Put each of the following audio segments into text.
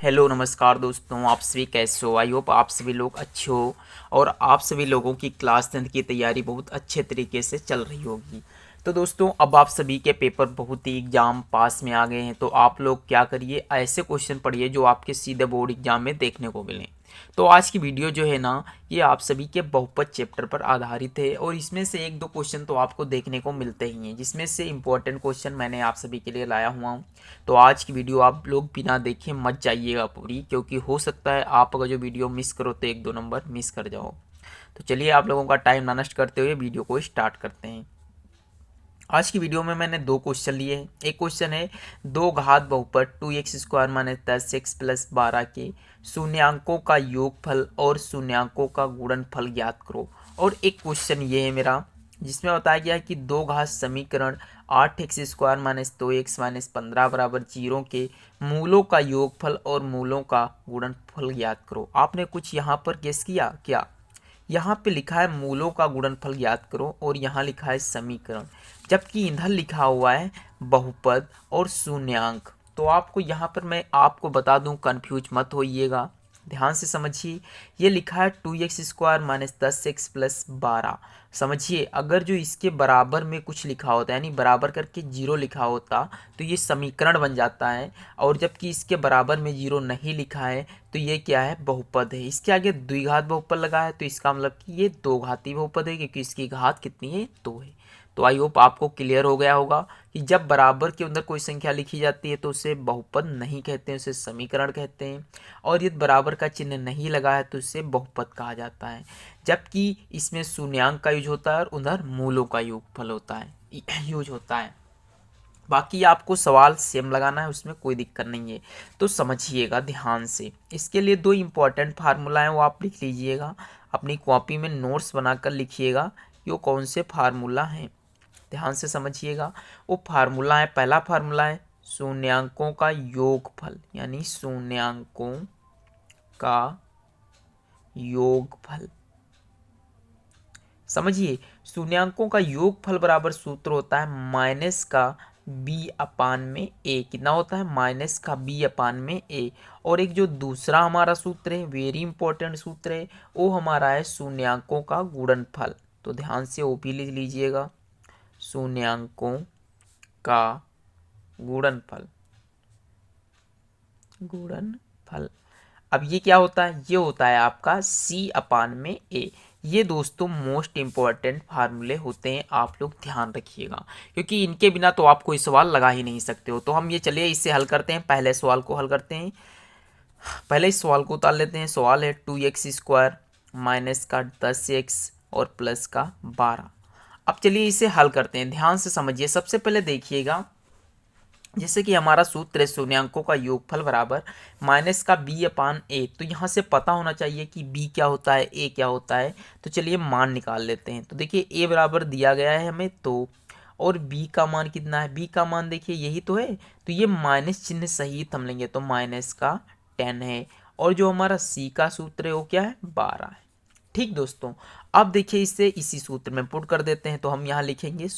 Hello नमस्कार दोस्तों, आप सभी कैसे हो। आई होप आप सभी लोग अच्छे हो और आप सभी लोगों की क्लास 10 की तैयारी बहुत अच्छे तरीके से चल रही होगी। तो दोस्तों, अब आप सभी के पेपर बहुत ही एग्जाम पास में आ गए हैं, तो आप लोग क्या करिए, ऐसे क्वेश्चन पढ़िए जो आपके सीधे बोर्ड एग्जाम में देखने को मिलें। तो आज की वीडियो जो है ना, ये आप सभी के बहुपद चैप्टर पर आधारित है और इसमें से एक दो क्वेश्चन तो आपको देखने को मिलते ही हैं, जिसमें से इम्पोर्टेंट क्वेश्चन मैंने आप सभी के लिए लाया हुआ हूँ। तो आज की वीडियो आप लोग बिना देखे मत जाइएगा पूरी, क्योंकि हो सकता है आप अगर जो वीडियो मिस करो तो एक दो नंबर मिस कर जाओ। तो चलिए, आप लोगों का टाइम ना नष्ट करते हुए वीडियो को स्टार्ट करते हैं। आज की वीडियो में मैंने दो क्वेश्चन लिए हैं। एक क्वेश्चन है दो घात बहुपद 2x² माइनस 10x प्लस 12 के शून्यांकों का योगफल और शून्यांकों का गुणनफल ज्ञात करो। और एक क्वेश्चन ये है मेरा, जिसमें बताया गया है कि दो घात समीकरण 8x² माइनस 2x माइनस 15 बराबर 0 के मूलों का योगफल और मूलों का गुणनफल ज्ञात करो। आपने कुछ यहाँ पर गेस किया क्या? यहाँ पे लिखा है मूलों का गुणनफल ज्ञात करो और यहाँ लिखा है समीकरण, जबकि इधर लिखा हुआ है बहुपद और शून्यांक। तो आपको यहाँ पर मैं आपको बता दूं, कंफ्यूज मत होइएगा, ध्यान से समझिए। ये लिखा है 2x² माइनस 10x प्लस 12। समझिए, अगर जो इसके बराबर में कुछ लिखा होता है, यानी बराबर करके 0 लिखा होता, तो ये समीकरण बन जाता है। और जबकि इसके बराबर में 0 नहीं लिखा है, तो ये क्या है, बहुपद है। इसके आगे द्विघात बहुपद लगा है, तो इसका मतलब कि ये दो घाती बहुपद है, क्योंकि इसकी घात कितनी है, 2 है। तो आई होप आपको क्लियर हो गया होगा कि जब बराबर के अंदर कोई संख्या लिखी जाती है तो उसे बहुपद नहीं कहते हैं, उसे समीकरण कहते हैं। और यदि बराबर का चिन्ह नहीं लगा है तो उसे बहुपद कहा जाता है। जबकि इसमें शून्यांक का यूज होता है और उधर मूलों का योगफल होता है, यूज होता है। बाकी आपको सवाल सेम लगाना है, उसमें कोई दिक्कत नहीं है। तो समझिएगा ध्यान से। इसके लिए दो इम्पॉर्टेंट फार्मूला हैं, वो आप लिख लीजिएगा, अपनी कॉपी में नोट्स बनाकर लिखिएगा कि वो कौन से फार्मूला हैं। ध्यान से समझिएगा। वो फार्मूला है, पहला फार्मूला है शून्यांकों का योगफल, यानी शून्यांकों का योगफल। समझिए, शून्यांकों का योगफल बराबर सूत्र होता है माइनस का बी अपान में ए। कितना होता है? माइनस का बी अपान में ए। और एक जो दूसरा हमारा सूत्र है, वेरी इंपॉर्टेंट सूत्र है, वो हमारा है शून्यांकों का गुणनफल। तो ध्यान से वो भी लिख लीजिएगा, शून्यांकों का गुणनफल। गुणनफल। अब ये क्या होता है? ये होता है आपका सी अपान में ए। ये दोस्तों मोस्ट इंपॉर्टेंट फार्मूले होते हैं, आप लोग ध्यान रखिएगा, क्योंकि इनके बिना तो आप कोई सवाल लगा ही नहीं सकते हो। तो हम ये चलिए इससे हल करते हैं, पहले सवाल को हल करते हैं। पहले इस सवाल को उतार लेते हैं। सवाल है 2x² माइनस का 10x और प्लस का 12। अब चलिए इसे हल करते हैं, ध्यान से समझिए। सबसे पहले देखिएगा, जैसे कि हमारा सूत्र है शून्यांकों का योगफल बराबर माइनस का बी अपान ए। तो यहाँ से पता होना चाहिए कि बी क्या होता है, ए क्या होता है। तो चलिए मान निकाल लेते हैं। तो देखिए, ए बराबर दिया गया है हमें, तो और बी का मान कितना है? बी का मान देखिए यही तो है, तो ये माइनस चिन्ह सहित हम लेंगे, तो माइनस का 10 है। और जो हमारा सी का सूत्र है वो क्या है? 12 है। ठीक दोस्तों, अब देखिए इसे इसी सूत्र में पुट कर देते हैं। तो हम यहाँ लिखेंगे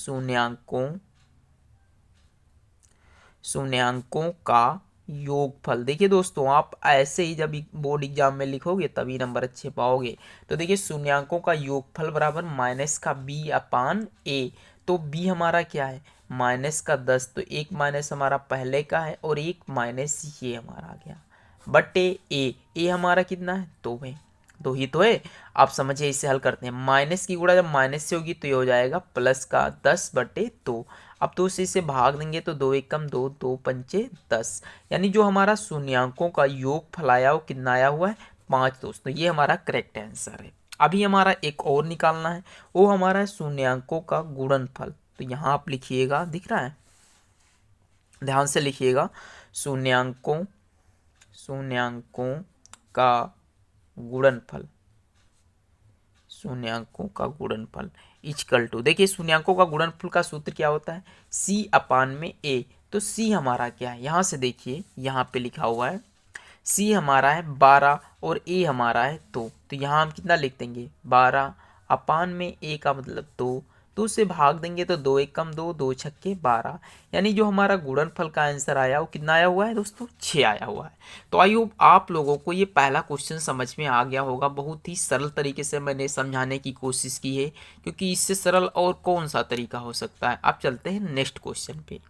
शून्यांकों का योगफल। देखिए दोस्तों, आप ऐसे ही जब बोर्ड एग्जाम में लिखोगे तभी नंबर अच्छे पाओगे। तो देखिए, शून्यांकों का योगफल बराबर माइनस का बी अपान ए। तो बी हमारा क्या है? माइनस का 10। तो एक माइनस हमारा पहले का है और एक माइनस ये हमारा आ गया, बटे ए हमारा कितना है? 2 है। 2 ही तो है। आप समझिए, इसे हल करते हैं। माइनस की गुणा जब माइनस से होगी तो ये हो जाएगा प्लस का 10 बटे 2। अब तो इसे भाग देंगे तो 2 एकम 2, 2 पंचे 10, यानी जो हमारा शून्यांकों का योगफल आया वो कितना आया हुआ है? 5 दोस्तों। ये हमारा करेक्ट आंसर है। अभी हमारा एक और निकालना है, वो हमारा है शून्यांकों का गुणनफल। तो यहाँ आप लिखिएगा, दिख रहा है, ध्यान से लिखिएगा, शून्यांकों शून्यांकों का गुणनफल। शून्यांकों का गुणनफल इक्वल टू, देखिए शून्यांकों का गुणनफल का सूत्र क्या होता है? सी अपान में ए। तो सी हमारा क्या है? यहाँ से देखिए, यहाँ पे लिखा हुआ है सी हमारा है 12 और ए हमारा है 2। तो यहाँ हम कितना लिख देंगे? 12 अपान में ए का मतलब 2। तो उससे भाग देंगे तो 2 एक कम 2, 2 छक्के 12, यानी जो हमारा गुणनफल का आंसर आया वो कितना आया हुआ है दोस्तों, 6 आया हुआ है। तो आई होप आप लोगों को ये पहला क्वेश्चन समझ में आ गया होगा। बहुत ही सरल तरीके से मैंने समझाने की कोशिश की है, क्योंकि इससे सरल और कौन सा तरीका हो सकता है। अब चलते हैं नेक्स्ट क्वेश्चन पे।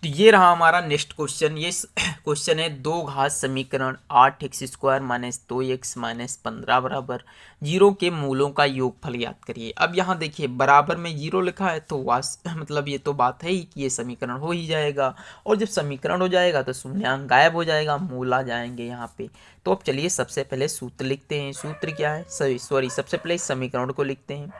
तो ये रहा हमारा नेक्स्ट क्वेश्चन। ये क्वेश्चन है, दो घात समीकरण 8x² माइनस 2x माइनस 15 बराबर 0 के मूलों का योगफल ज्ञात करिए। अब यहाँ देखिए बराबर में 0 लिखा है, तो मतलब ये तो बात है ही कि ये समीकरण हो ही जाएगा, और जब समीकरण हो जाएगा तो शून्याङ्क गायब हो जाएगा, मूल आ जाएंगे यहाँ पे। तो अब चलिए सबसे पहले सूत्र लिखते हैं। सूत्र क्या है, सॉरी सबसे पहले इस समीकरण को लिखते हैं।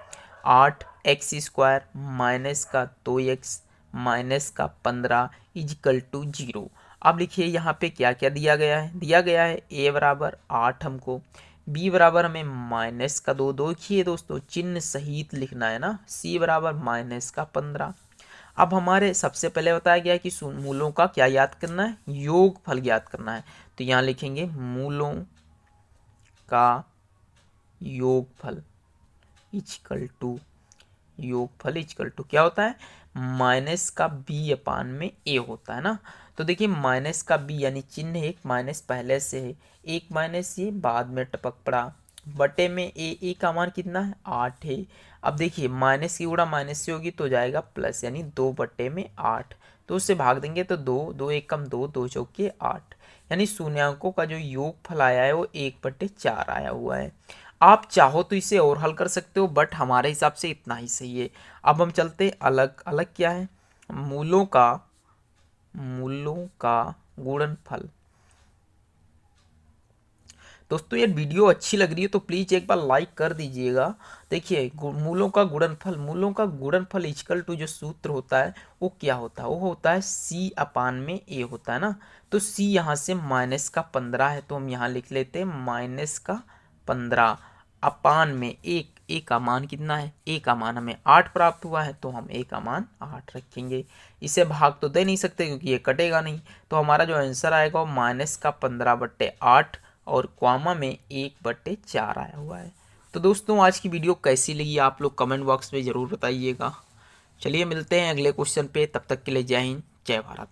8x² माइनस का 2x माइनस का 15 इजिकल टू 0। अब लिखिए यहाँ पे क्या क्या दिया गया है। दिया गया है a बराबर 8 हमको, b बराबर हमें माइनस का 2, देखिए दोस्तों चिन्ह सहित लिखना है ना, c बराबर माइनस का 15। अब हमारे सबसे पहले बताया गया है कि मूलों का क्या याद करना है, योगफल ज्ञात करना है। तो यहाँ लिखेंगे मूलों का योगफल इक्वल टू, योगफल इक्वल टू क्या होता है, माइनस का b अपान में a होता है ना। तो देखिए माइनस का b यानी चिन्ह एक माइनस पहले से है, एक माइनस ये बाद में टपक पड़ा, बटे में a का मान कितना है 8 है। अब देखिए माइनस की गुणा माइनस से होगी तो जाएगा प्लस, यानी 2 बटे में 8, तो उससे भाग देंगे तो 2, 2 एक कम 2, 2 चौके 8, यानी शून्यांकों का जो योगफल आया है वो 1/4 आया हुआ है। आप चाहो तो इसे और हल कर सकते हो, बट हमारे हिसाब से इतना ही सही है। अब हम चलते अलग अलग, क्या है, मूलों का गुणनफल। दोस्तों ये वीडियो अच्छी लग रही है तो प्लीज एक बार लाइक कर दीजिएगा। देखिए मूलों का गुणनफल इक्वल टू जो सूत्र होता है वो क्या होता है, वो होता है c अपान में a होता है ना। तो c यहाँ से माइनस का 15 है, तो हम यहाँ लिख लेते हैं माइनस का 15 अपान में a का मान कितना है, a का मान हमें 8 प्राप्त हुआ है, तो हम a का मान 8 रखेंगे। इसे भाग तो दे नहीं सकते क्योंकि ये कटेगा नहीं, तो हमारा जो आंसर आएगा वो माइनस का 15/8 और क्वामा में 1/4 आया हुआ है। तो दोस्तों आज की वीडियो कैसी लगी आप लोग कमेंट बॉक्स में ज़रूर बताइएगा। चलिए मिलते हैं अगले क्वेश्चन पे, तब तक के लिए जय हिंद जय भारत।